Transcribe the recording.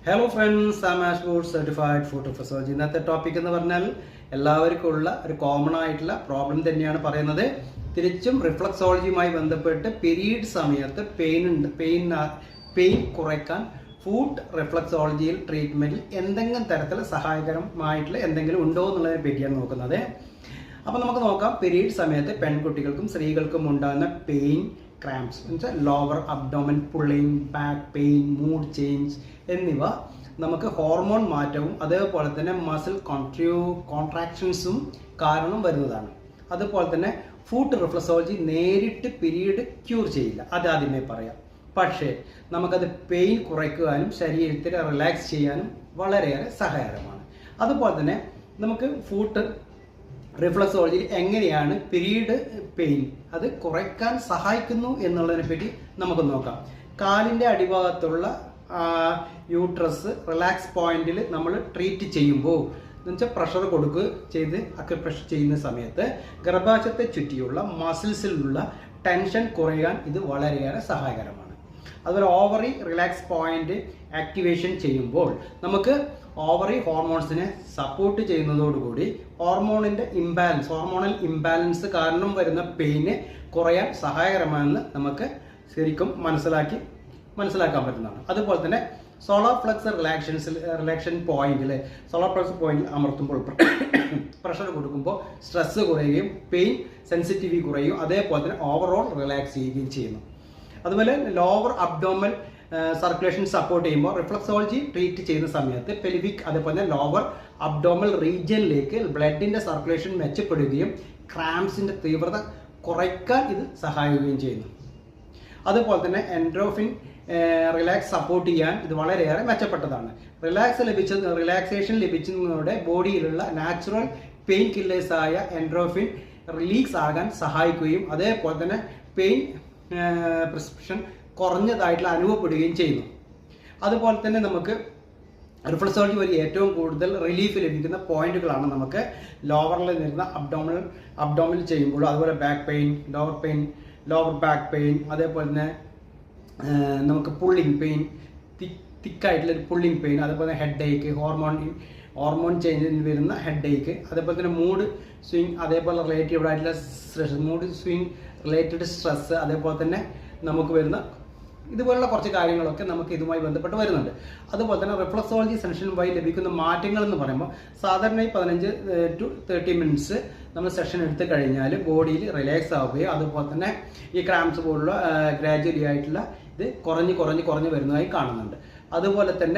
Hello friends, I am Ash good certified food reflexology. ഇന്നത്തെ topic എന്ന് പറഞ്ഞാൽ എല്ലാവർക്കും ഉള്ള ഒരു കോമൺ ആയിട്ടുള്ള പ്രോബ്ലം തന്നെയാണ് പറയുന്നത്. തിരിച്ചും റിഫ്ലക്സോളജിയുമായി ബന്ധപ്പെട്ട് പീരീഡ് സമയത്ത് പെയിൻ കുറയ്ക്കാൻ ഫുഡ് റിഫ്ലക്സോളജിയിൽ ട്രീറ്റ്മെന്റിൽ എന്തെങ്കിലും തരത്തിൽ സഹായകരമായിട്ടുള്ള എന്തെങ്കിലും ഉണ്ടോ എന്നുള്ളതിനെ പറ്റിയാണ് നോക്കുന്നത്. അപ്പോൾ നമുക്ക് നോക്കാം. പീരീഡ് സമയത്ത് പെൺകുട്ടികൾക്കും സ്ത്രീകൾക്കും ഉണ്ടാകുന്ന പെയിൻ, ക്രാംപ്സ് എന്നുവെച്ചാൽ lower abdomen pulling, back pain, mood change എന്നിവ നമുക്ക് ഹോർമോൺ മാറ്റവും അതേപോലെ തന്നെ മസിൽ കോൺട്രാക്ഷൻസും കാരണം വരുന്നതാണ്. അതുപോലെ തന്നെ ഫുഡ് റിഫ്ലക്സോളജി നേരിട്ട് പീരീഡ് ക്യൂർ ചെയ്യില്ല, അതാദ്യമേ പറയാം. പക്ഷേ നമുക്കത് പെയിൻ കുറയ്ക്കുവാനും ശരീരത്തിൽ റിലാക്സ് ചെയ്യാനും വളരെയേറെ സഹായകരമാണ്. അതുപോലെ തന്നെ നമുക്ക് ഫുഡ് റിഫ്ലക്സോളജിയിൽ എങ്ങനെയാണ് പീരീഡ് പെയിൻ അത് കുറയ്ക്കാൻ സഹായിക്കുന്നു എന്നുള്ളതിനെ പറ്റി നമുക്ക് നോക്കാം. കാലിൻ്റെ അടിഭാഗത്തുള്ള യൂട്രസ് റിലാക്സ് പോയിന്റിൽ നമ്മൾ ട്രീറ്റ് ചെയ്യുമ്പോൾ എന്നുവെച്ചാൽ പ്രഷർ ചെയ്ത് അക്യുപ്രഷർ ചെയ്യുന്ന സമയത്ത് ഗർഭാശയത്തെ ചുറ്റിയുള്ള മസിൽസിലുള്ള ടെൻഷൻ കുറയാൻ ഇത് വളരെയേറെ സഹായകരമാണ്. അതുപോലെ ഓവറി റിലാക്സ് പോയിന്റ് ആക്ടിവേഷൻ ചെയ്യുമ്പോൾ നമുക്ക് ഓവറി ഹോർമോൺസിനെ സപ്പോർട്ട് ചെയ്യുന്നതോടുകൂടി ഹോർമോണൽ ഇംബാലൻസ് കാരണം വരുന്ന പെയിന് കുറയാൻ സഹായകരമാണെന്ന് നമുക്ക് ശരിക്കും മനസ്സിലാക്കാൻ പറ്റുന്നതാണ്. അതുപോലെ തന്നെ സോളാർ ഫ്ലക്സ് റിലാക്ഷൻ പോയിന്റിൽ അമർത്തുമ്പോൾ പ്രഷർ കൊടുക്കുമ്പോൾ സ്ട്രെസ് കുറയുകയും പെയിൻ സെൻസിറ്റിവിറ്റി കുറയുകയും അതേപോലെ തന്നെ ഓവറോൾ റിലാക്സ് ചെയ്യുകയും ചെയ്യുന്നു. അതുപോലെ ലോവർ അബ്ഡോമൽ സർക്കുലേഷൻ സപ്പോർട്ട് ചെയ്യുമ്പോൾ റിഫ്ലക്സോളജി ട്രീറ്റ് ചെയ്യുന്ന സമയത്ത് പെൽവിക് അതേപോലെ തന്നെ ലോവർ അബ്ഡോമൽ റീജിയനിലേക്ക് ബ്ലഡിന്റെ സർക്കുലേഷൻ മെച്ചപ്പെടുകയും ക്രാംസിന്റെ തീവ്രത കുറയ്ക്കാൻ ഇത് സഹായിക്കുകയും ചെയ്യുന്നു. അതുപോലെ തന്നെ എൻഡോർഫിൻ റിലാക്സ് സപ്പോർട്ട് ചെയ്യാൻ ഇത് വളരെയേറെ മെച്ചപ്പെട്ടതാണ്. റിലാക്സേഷൻ ലഭിച്ചതോടെ ബോഡിയിലുള്ള നാച്ചുറൽ പെയിൻ കില്ലേഴ്സ് ആയ എൻഡോർഫിൻ റിലീസ് ആകാൻ സഹായിക്കുകയും അതേപോലെ തന്നെ പെയിൻ പ്രിസ്ക്രിപ്ഷൻ കുറഞ്ഞതായിട്ടുള്ള അനുഭവപ്പെടുകയും ചെയ്യുന്നു. അതുപോലെ തന്നെ നമുക്ക് റിഫ്ലക്സോളജി വഴി ഏറ്റവും കൂടുതൽ റിലീഫ് ലഭിക്കുന്ന പോയിന്റുകളാണ് നമുക്ക് ലോവറിൽ വരുന്ന അബ്ഡോമിൽ ചെയ്യുമ്പോൾ, അതുപോലെ back pain, lower back pain, അതേപോലെ തന്നെ നമുക്ക് പുള്ളിങ് പെയിൻ, തിക്കായിട്ടുള്ള ഒരു പുള്ളിങ് പെയിൻ, അതേപോലെ ഹെഡ് ഏക്ക്, ഹോർമോൺ ചേഞ്ചിന് വരുന്ന ഹെഡ് ഏക്ക്, അതേപോലെ തന്നെ മൂഡ് സ്വിങ്, അതേപോലെ റിലേറ്റീവ് ആയിട്ടുള്ള സ്ട്രെസ്, അതേപോലെ തന്നെ നമുക്ക് വരുന്ന ഇതുപോലുള്ള കുറച്ച് കാര്യങ്ങളൊക്കെ നമുക്ക് ഇതുമായി ബന്ധപ്പെട്ട് വരുന്നുണ്ട്. അതുപോലെ തന്നെ റിഫ്ലക്സോളജി സെഷൻ വഴി ലഭിക്കുന്ന മാറ്റങ്ങൾ എന്ന് പറയുമ്പോൾ സാധാരണ 15 to 30 മിനിറ്റ്സ് നമ്മൾ സെഷൻ എടുത്തു കഴിഞ്ഞാൽ ബോഡിയിൽ റിലാക്സ് ആവുകയും അതുപോലെ തന്നെ ഈ ക്രാംസ് പോലുള്ള ഗ്രാജുവലി ആയിട്ടുള്ള ഇത് കുറഞ്ഞ് വരുന്നതായി കാണുന്നുണ്ട്. അതുപോലെ തന്നെ